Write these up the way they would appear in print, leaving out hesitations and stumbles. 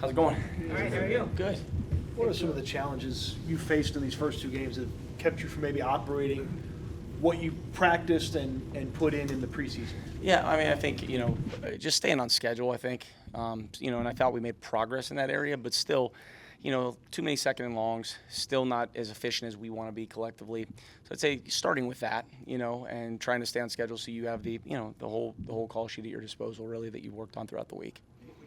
How's it going? All right, how are you? Good. What are some of the challenges you faced in these first 2 games that kept you from maybe operating what you practiced and put in the preseason? Yeah, I mean, I think, just staying on schedule, I think. And I thought we made progress in that area, but still, too many second and longs, still not as efficient as we want to be collectively. So I'd say starting with that, and trying to stay on schedule so you have the whole call sheet at your disposal, really, that you've worked on throughout the week.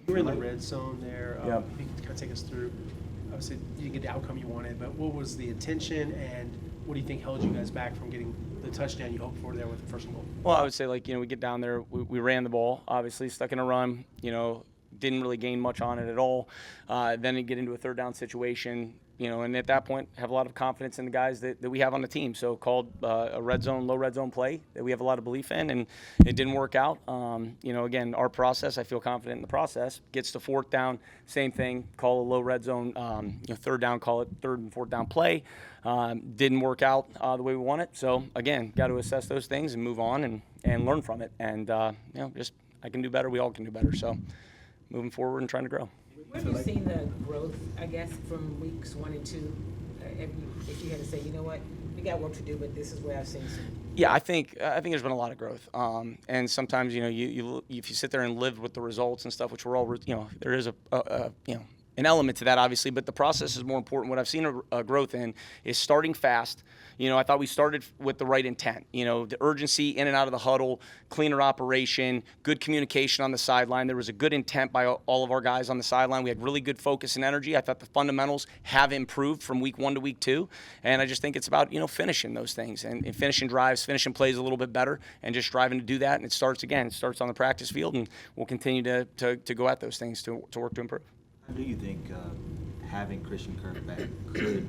You were in the red zone there. Yeah. If you could kind of take us through, obviously you didn't get the outcome you wanted, but what was the intention and what do you think held you guys back from getting the touchdown you hoped for there with the first goal? Well, I would say, we get down there, we ran the ball, obviously, stuck in a run, didn't really gain much on it at all. Then you get into a third down situation, and at that point have a lot of confidence in the guys that we have on the team. So called a low red zone play that we have a lot of belief in, and it didn't work out. Again, our process, I feel confident in the process. Gets to fourth down, same thing, call a low red zone, third down, call it third and fourth down play. Didn't work out the way we want it. So again, got to assess those things and move on and learn from it. And, just I can do better. We all can do better. So moving forward and trying to grow. Where have you seen the growth, I guess, from weeks 1 and 2? If you had to say, you know what, we got work to do, but this is where I've seen some. Yeah, I think there's been a lot of growth. And sometimes, you if you sit there and live with the results and stuff, which we're all, there is an element to that, obviously, but the process is more important. What I've seen a growth in is starting fast. I thought we started with the right intent. The urgency in and out of the huddle, cleaner operation, good communication on the sideline. There was a good intent by all of our guys on the sideline. We had really good focus and energy. I thought the fundamentals have improved from week 1 to week 2. And I just think it's about, finishing those things and finishing drives, finishing plays a little bit better, and just striving to do that. And it starts on the practice field, and we'll continue to go at those things to work to improve. How do you think having Christian Kirk back could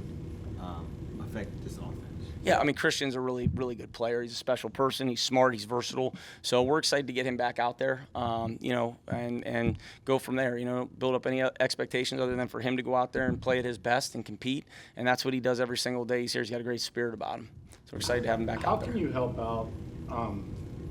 affect this offense? Yeah, I mean, Christian's a really, really good player. He's a special person. He's smart. He's versatile. So we're excited to get him back out there, and go from there. Build up any expectations other than for him to go out there and play at his best and compete. And that's what he does every single day he's here. He's got a great spirit about him. So we're excited to have him back out there. How can you help out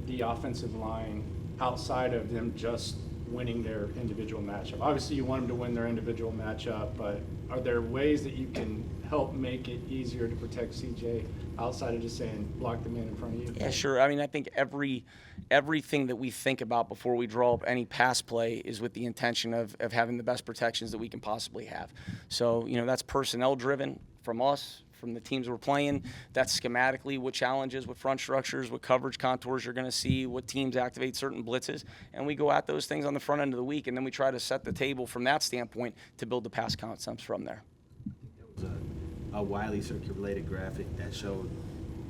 the offensive line outside of them just winning their individual matchup? Obviously, you want them to win their individual matchup, but are there ways that you can help make it easier to protect CJ outside of just saying block the man in front of you? Yeah, sure. I mean, I think everything that we think about before we draw up any pass play is with the intention of having the best protections that we can possibly have. So, that's personnel driven from us, from the teams we're playing. That's schematically what challenges, what front structures, what coverage contours you're going to see, what teams activate certain blitzes. And we go at those things on the front end of the week, and then we try to set the table from that standpoint to build the pass concepts from there. There was a widely circulated graphic that showed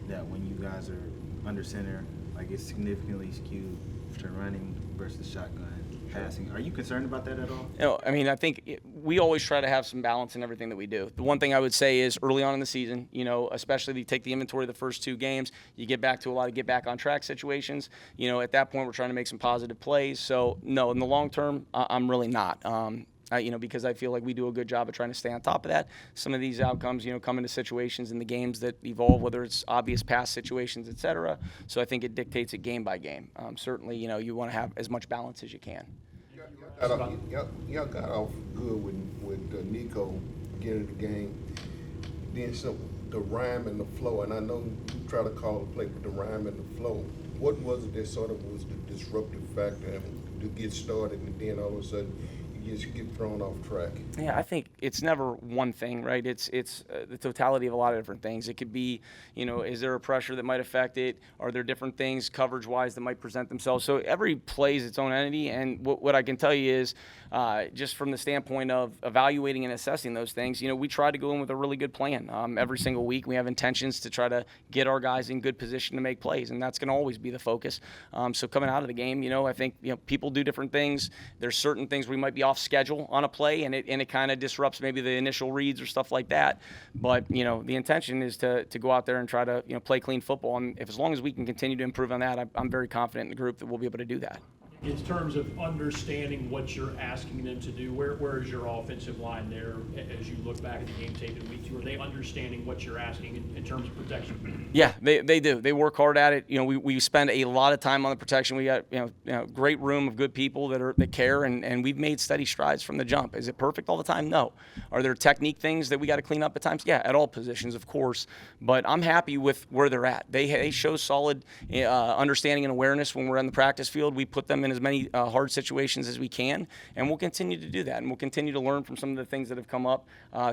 that when you guys are under center, it's significantly skewed to running versus shotgun passing. Are you concerned about that at all? I mean, I think we always try to have some balance in everything that we do. The one thing I would say is early on in the season, especially if you take the inventory of the first 2 games, you get back to a lot of get back on track situations. At that point, we're trying to make some positive plays. So, no, in the long term, I'm really not. Because I feel like we do a good job of trying to stay on top of that. Some of these outcomes, come into situations in the games that evolve, whether it's obvious pass situations, et cetera. So I think it dictates it game by game. Certainly, you want to have as much balance as you can. Y'all got off good with Nico getting the game. Then the rhyme and the flow, and I know you try to call the play with the rhyme and the flow. What was it that sort of was the disruptive factor to get started, and then all of a sudden you just get thrown off track? Yeah, I think it's never one thing, right? It's the totality of a lot of different things. It could be, is there a pressure that might affect it? Are there different things coverage-wise that might present themselves? So every play is its own entity, and what I can tell you is just from the standpoint of evaluating and assessing those things, we try to go in with a really good plan. Every single week we have intentions to try to get our guys in good position to make plays, and that's going to always be the focus. So coming out of the game, I think people do different things. There's certain things we might be off schedule on a play, and it kind of disrupts maybe the initial reads or stuff like that. But the intention is to go out there and try to play clean football, and as long as we can continue to improve on that, I'm very confident in the group that we'll be able to do that. In terms of understanding what you're asking them to do, where is your offensive line there as you look back at the game tape in week 2? Are they understanding what you're asking in terms of protection? Yeah, they do. They work hard at it. We spend a lot of time on the protection. We got great room of good people that care, and we've made steady strides from the jump. Is it perfect all the time? No. Are there technique things that we got to clean up at times? Yeah, at all positions, of course. But I'm happy with where they're at. They show solid understanding and awareness when we're on the practice field. We put them in as many hard situations as we can, and we'll continue to do that. And we'll continue to learn from some of the things that have come up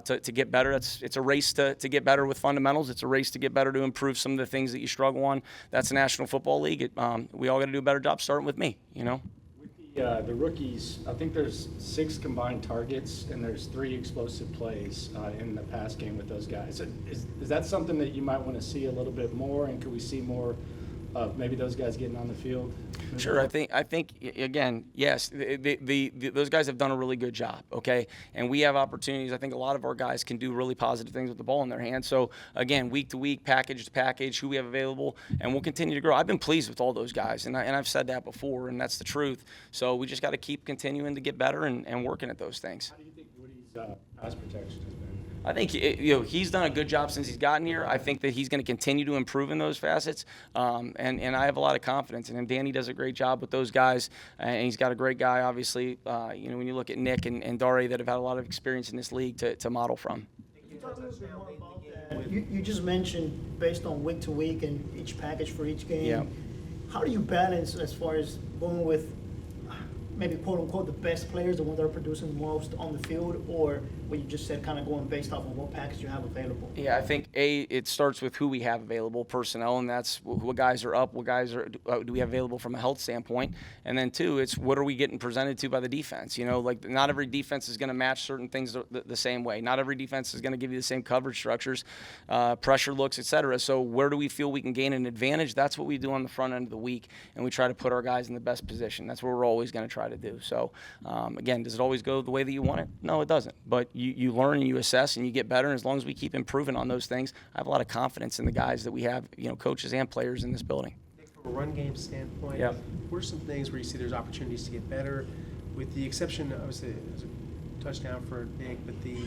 to get better. It's a race to get better with fundamentals. It's a race to get better to improve some of the things that you struggle on. That's the National Football League. We all got to do a better job starting with me, With the rookies, I think there's 6 combined targets and there's 3 explosive plays in the pass game with those guys. Is that something that you might want to see a little bit more, and could we see more of maybe those guys getting on the field? Sure, I think again, yes, those guys have done a really good job, okay? And we have opportunities. I think a lot of our guys can do really positive things with the ball in their hands. So, again, week to week, package to package, who we have available, and we'll continue to grow. I've been pleased with all those guys, and I've said that before, and that's the truth. So we just got to keep continuing to get better and working at those things. How do you think Woody's pass protection has been? I think he's done a good job since he's gotten here. I think that he's going to continue to improve in those facets, and I have a lot of confidence in him. Danny does a great job with those guys, and he's got a great guy, obviously. When you look at Nick and Dari that have had a lot of experience in this league to model from. You just mentioned based on week to week and each package for each game. Yeah. How do you balance as far as going with maybe quote unquote the best players, the ones that are producing most on the field, or what you just said, kind of going based off of what package you have available? Yeah, I think it starts with who we have available, personnel, and that's what guys are up, what guys do we have available from a health standpoint, and then 2, it's what are we getting presented to by the defense. Like not every defense is going to match certain things the same way. Not every defense is going to give you the same coverage structures, pressure looks, etc. So where do we feel we can gain an advantage? That's what we do on the front end of the week, and we try to put our guys in the best position. That's what we're always going to try to do. So again, does it always go the way that you want it? No, it doesn't. But you learn and you assess and you get better. And as long as we keep improving on those things, I have a lot of confidence in the guys that we have, coaches and players in this building. From a run game standpoint, Yep. what are some things where you see there's opportunities to get better, with the exception, obviously, there's a touchdown for Nick, but the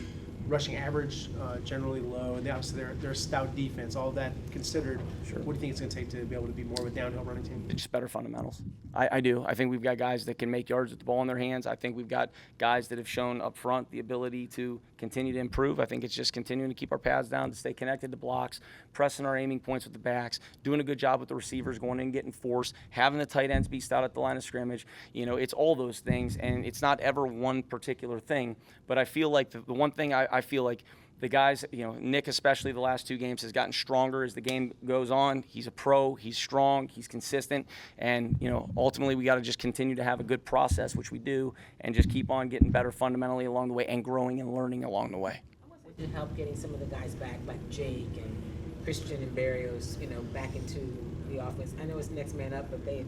rushing average generally low, and obviously they're a stout defense. All that considered, Sure. what do you think it's going to take to be able to be more of a downhill running team? Just better fundamentals. I do. I think we've got guys that can make yards with the ball in their hands. I think we've got guys that have shown up front the ability to continue to improve. I think it's just continuing to keep our pads down, to stay connected to blocks, pressing our aiming points with the backs, doing a good job with the receivers, going in and getting force, having the tight ends be stout at the line of scrimmage. It's all those things, and it's not ever one particular thing. But I feel like the one thing I feel like the guys, Nick especially the last 2 games has gotten stronger as the game goes on. He's a pro, he's strong, he's consistent, and ultimately we got to just continue to have a good process, which we do, and just keep on getting better fundamentally along the way and growing and learning along the way. Would you help getting some of the guys back, like Jake and Christian and Barrios, back into the offense? I know it's next man up, but they,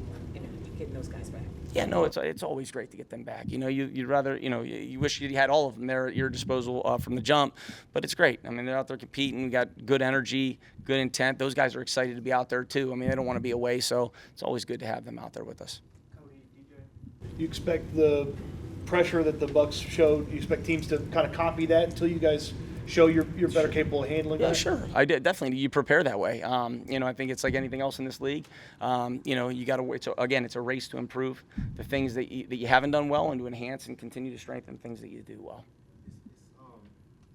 getting those guys back. Yeah, no, it's always great to get them back. You'd rather, you wish you had all of them there at your disposal from the jump, but it's great. I mean, they're out there competing. We got good energy, good intent. Those guys are excited to be out there too. I mean, they don't want to be away, so it's always good to have them out there with us. Do you expect the pressure that the Bucs showed, do you expect teams to kind of copy that until you guys show you're better capable of handling Yeah, that? sure. I did, definitely. You prepare that way. I think it's like anything else in this league. You got to. It's a race to improve the things that you haven't done well, and to enhance and continue to strengthen things that you do well.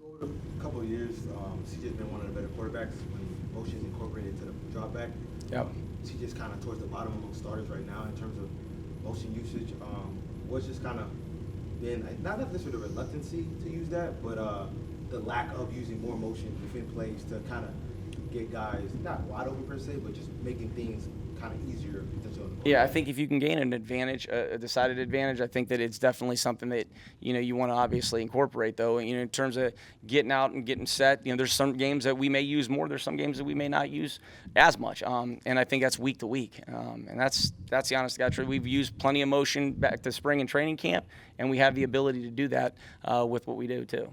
Over a couple of years, CJ's been one of the better quarterbacks when motion's incorporated to the drop back. Yep. CJ's kind of towards the bottom among starters right now in terms of motion usage. What's just kind of been, not necessarily the reluctancy to use that, but the lack of using more motion within plays to kind of get guys, not wide open per se, but just making things kind of easier potentially on the ball. Yeah, I think if you can gain an advantage, a decided advantage, I think that it's definitely something that you want to obviously incorporate. Though, in terms of getting out and getting set, there's some games that we may use more. There's some games that we may not use as much, and I think that's week to week, and that's the honest to God truth. We've used plenty of motion back to spring and training camp, and we have the ability to do that with what we do too.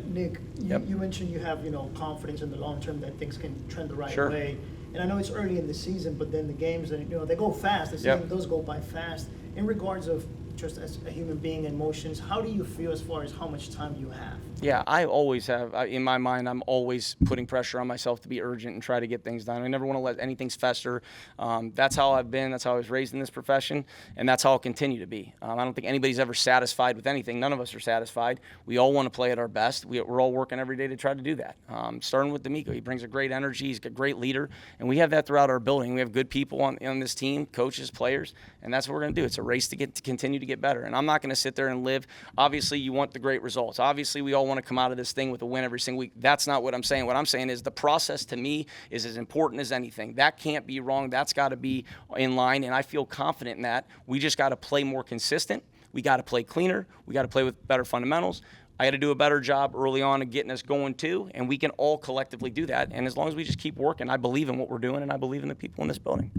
Nick, Yep. you mentioned you have confidence in the long term that things can trend the right Sure. way. And I know it's early in the season, but then the games, and they go fast. The season does go by fast. In regards of just as a human being, emotions, how do you feel as far as how much time you have? Yeah, I always have. In my mind, I'm always putting pressure on myself to be urgent and try to get things done. I never want to let anything fester. That's how I've been. That's how I was raised in this profession, and that's how I'll continue to be. I don't think anybody's ever satisfied with anything. None of us are satisfied. We all want to play at our best. We're all working every day to try to do that. Starting with D'Amico, he brings a great energy. He's a great leader, and we have that throughout our building. We have good people on this team, coaches, players, and that's what we're going to do. It's a race to continue to get better. And I'm not going to sit there and live. Obviously, you want the great results. Obviously, we all want to come out of this thing with a win every single week. That's not what I'm saying. What I'm saying is the process to me is as important as anything. That can't be wrong. That's got to be in line, and I feel confident in that. We just got to play more consistent. We got to play cleaner. We got to play with better fundamentals. I got to do a better job early on of getting us going too, and we can all collectively do that. And as long as we just keep working, I believe in what we're doing, and I believe in the people in this building.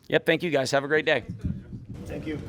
Yep, thank you guys. Have a great day. Thank you.